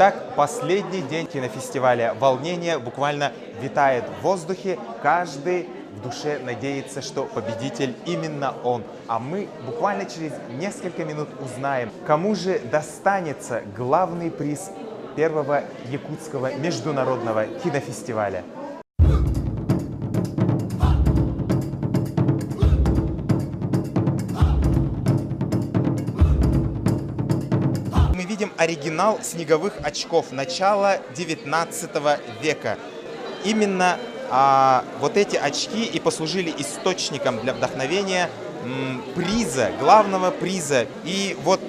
Итак, последний день кинофестиваля. Волнение буквально витает в воздухе. Каждый в душе надеется, что победитель именно он. А мы буквально через несколько минут узнаем, кому же достанется главный приз первого якутского международного кинофестиваля. Мы видим оригинал снеговых очков начала 19 века. Именно вот эти очки и послужили источником для вдохновения приза, главного приза. И вот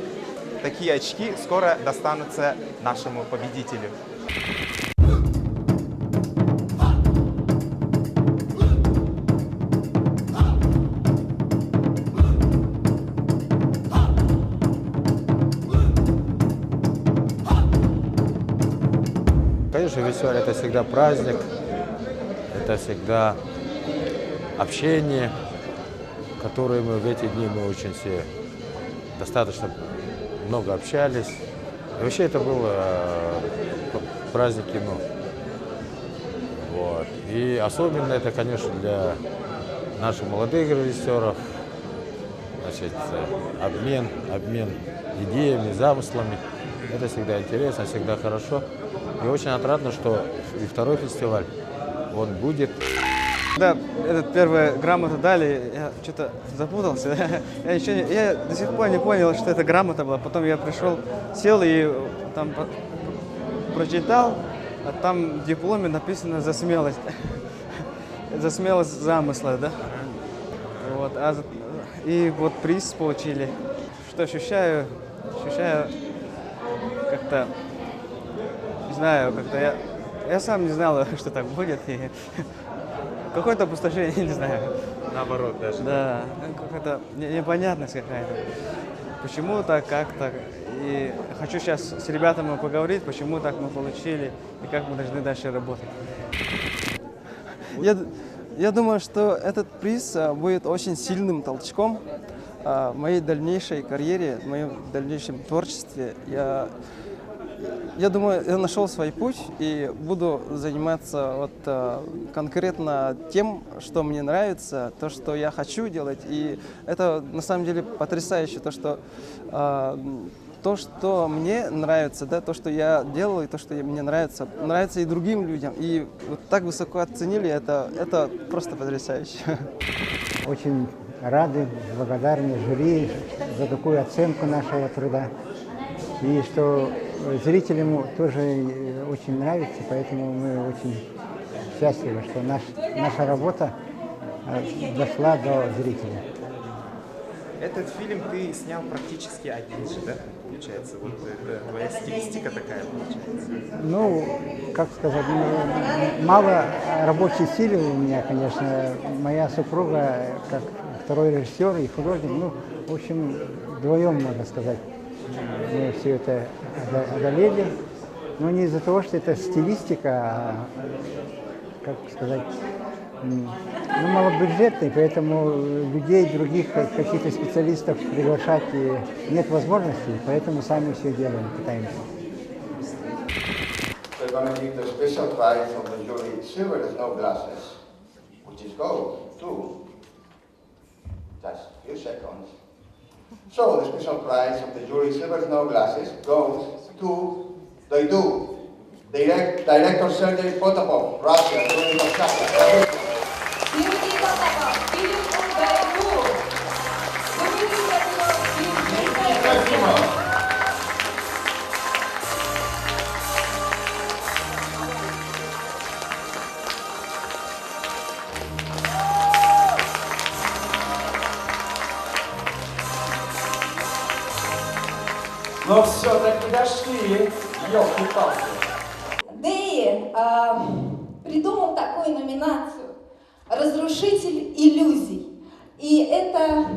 такие очки скоро достанутся нашему победителю. Конечно, веселье — это всегда праздник, это всегда общение, которое мы в эти дни мы очень все достаточно много общались. И вообще это был праздник кино. Вот. И особенно это, конечно, для наших молодых режиссеров, значит, обмен идеями, замыслами. Это всегда интересно, всегда хорошо. И очень отрадно, что и второй фестиваль, он будет. Когда этот первую грамоту дали, я что-то запутался. Я до сих пор не понял, что это грамота была. Потом я пришел, сел и там прочитал, а там в дипломе написано «за смелость». За смелость замысла, да? Вот, и вот приз получили. Что ощущаю как-то, не знаю, как-то я сам не знал, что так будет. И какое-то опустошение, не знаю. Наоборот даже. Да, какая-то непонятность какая-то. Почему так, как так. И хочу сейчас с ребятами поговорить, почему так мы получили и как мы должны дальше работать. Я думаю, что этот приз будет очень сильным толчком в моей дальнейшей карьере, в моем дальнейшем творчестве. Я думаю, я нашел свой путь и буду заниматься вот конкретно тем, что мне нравится, то, что я хочу делать. И это на самом деле потрясающе, то, что мне нравится, да, то, что я делаю, и то, что мне нравится и другим людям. И вот так высоко оценили, это просто потрясающе. Очень рады, благодарны жюри за такую оценку нашего труда. И что зрителям тоже очень нравится, поэтому мы очень счастливы, что наша работа дошла до зрителя. Этот фильм ты снял практически один же, да, получается? Вот это твоя стилистика такая получается? Ну, как сказать, мало рабочей силы у меня, конечно. Моя супруга, как второй режиссер и художник, ну, в общем, вдвоем, можно сказать, мы все это одолели. Но не из-за того, что это стилистика, а, как сказать, ну, малобюджетный, поэтому людей, других каких-то специалистов приглашать нет возможности, поэтому сами все делаем, пытаемся. So we're going to give the special prize of the jury silver snow glasses, which is gold too. Just a few seconds. So the special prize of the jury silver snow glasses goes to Doidu, Director Sergei Potapov, Russia, doing the Но все-таки дошли, ёлки-палки. Дэи придумал такую номинацию «Разрушитель иллюзий». И это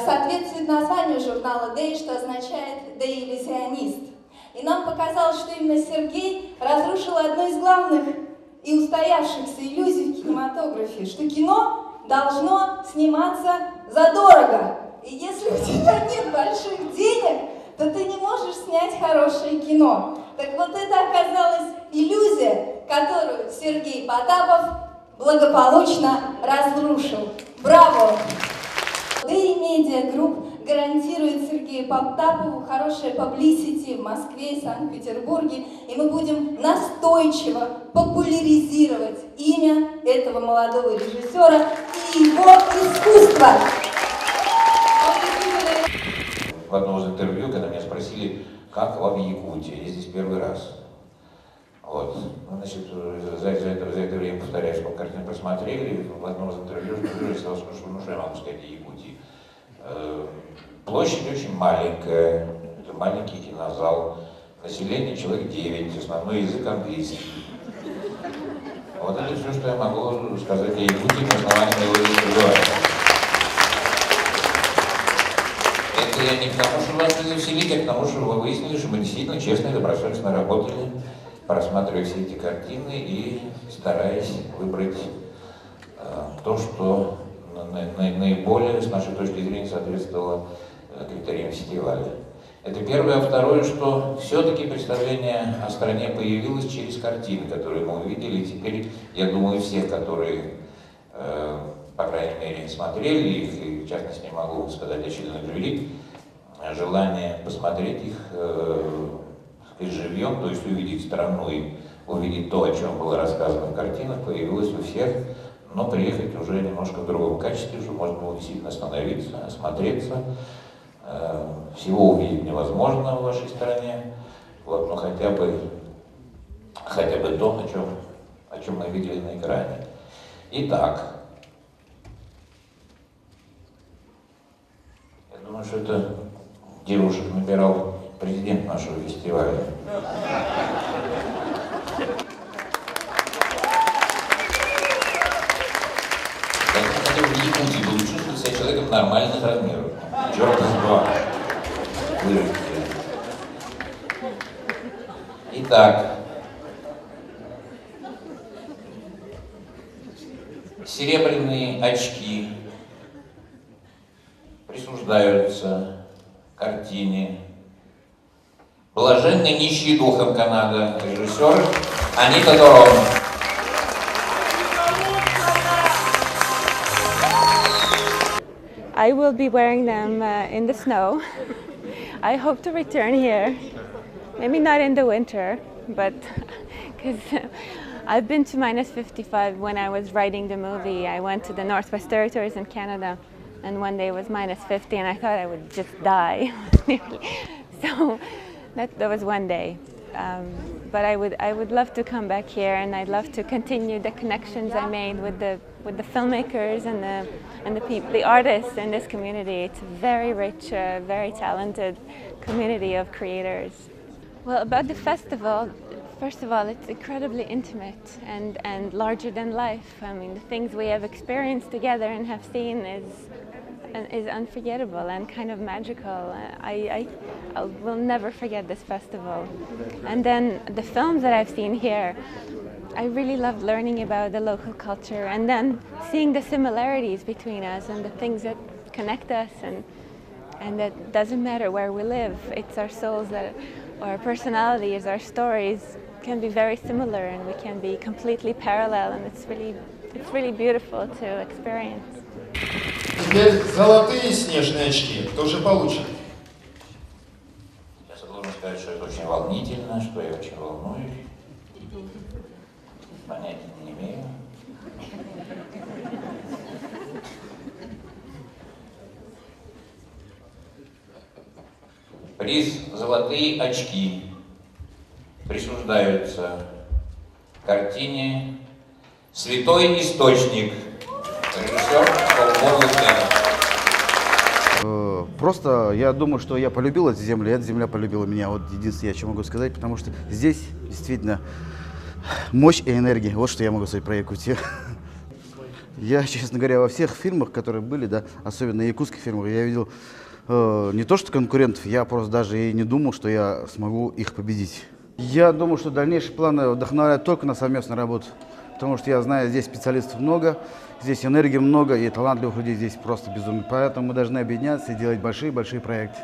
соответствует названию журнала «Дэи», что означает «Дэи-иллюзионист». И нам показалось, что именно Сергей разрушил одну из главных и устоявшихся иллюзий в кинематографе, что кино должно сниматься задорого. И если у тебя нет больших денег, то ты не можешь снять хорошее кино. Так вот это оказалась иллюзия, которую Сергей Потапов благополучно разрушил. Браво! Day Media Group гарантирует Сергею Потапову хорошее паблисити в Москве и Санкт-Петербурге, и мы будем настойчиво популяризировать имя этого молодого режиссера и его искусство. В одном из интервью, когда меня спросили, как вам Якутия, я здесь первый раз. Вот. Значит, за это время, повторяю, сколько картин просмотрели, в одном из интервью я сказал, что я могу сказать о Якутии. Площадь очень маленькая, это маленький кинозал, население человек 9, основной язык английский. Вот это все, что я могу сказать о Якутии на основании моего языка. Это я не к тому, чтобы вас развеселить, а к тому, чтобы вы выяснили, что мы действительно честно и добросовестно работали, просматривая все эти картины и стараясь выбрать то, что наиболее, с нашей точки зрения, соответствовало критериям фестиваля. Это первое. А второе, что все-таки представление о стране появилось через картины, которые мы увидели. И теперь, я думаю, всех, которые, по крайней мере, смотрели их, и в частности не могу сказать о членах жюри, желание посмотреть их живьем, то есть увидеть страну и увидеть то, о чем было рассказано в картинах, появилось у всех, но приехать уже немножко в другом качестве, чтобы можно было действительно остановиться, осмотреться. Всего увидеть невозможно в вашей стране, вот, но хотя бы то, о чем мы видели на экране. Итак, я думаю, что это девушек набирал президент нашего фестиваля. Хотя бы в Якутии было чувствовать себя человеком нормальных размеров. Черт с два. Вырасти. Итак, серебряные очки присуждаются картине «Блаженный нищий духом Канада», режиссер Анита Дорон. I will be wearing them in the snow. I hope to return here, maybe not in the winter, but because I've been to -55 when I was writing the movie. I went to the Northwest Territories in Canada, and one day it was -50, and I thought I would just die. So that was one day. But I would love to come back here, and I'd love to continue the connections I made with the filmmakers and the artists in this community. It's a very rich, very talented community of creators. Well, about the festival, first of all, it's incredibly intimate and larger than life. I mean, the things we have experienced together and have seen is unforgettable and kind of magical. I will never forget this festival. And then the films that I've seen here, I really loved learning about the local culture and then seeing the similarities between us and the things that connect us, and that doesn't matter where we live. It's our souls, that our personalities, our stories can be very similar, and we can be completely parallel, and it's really beautiful to experience. Теперь золотые снежные очки тоже получат. Я должен сказать, что это очень волнительно, что я очень волнуюсь. Понятия не имею. Приз «Золотые очки» присуждаются картине «Святой источник». Режиссер Павел Лукьянов. Просто я думаю, что я полюбил эту землю, и эта земля полюбила меня. Вот единственное, что могу сказать, потому что здесь действительно мощь и энергия. Вот что я могу сказать про Якутию. Я, честно говоря, во всех фильмах, которые были, да, особенно якутских фильмах, я видел не то что конкурентов, я просто даже и не думал, что я смогу их победить. Я думаю, что дальнейшие планы вдохновляют только на совместную работу, потому что я знаю, здесь специалистов много, здесь энергии много, и талантливых людей здесь просто безумно. Поэтому мы должны объединяться и делать большие-большие проекты.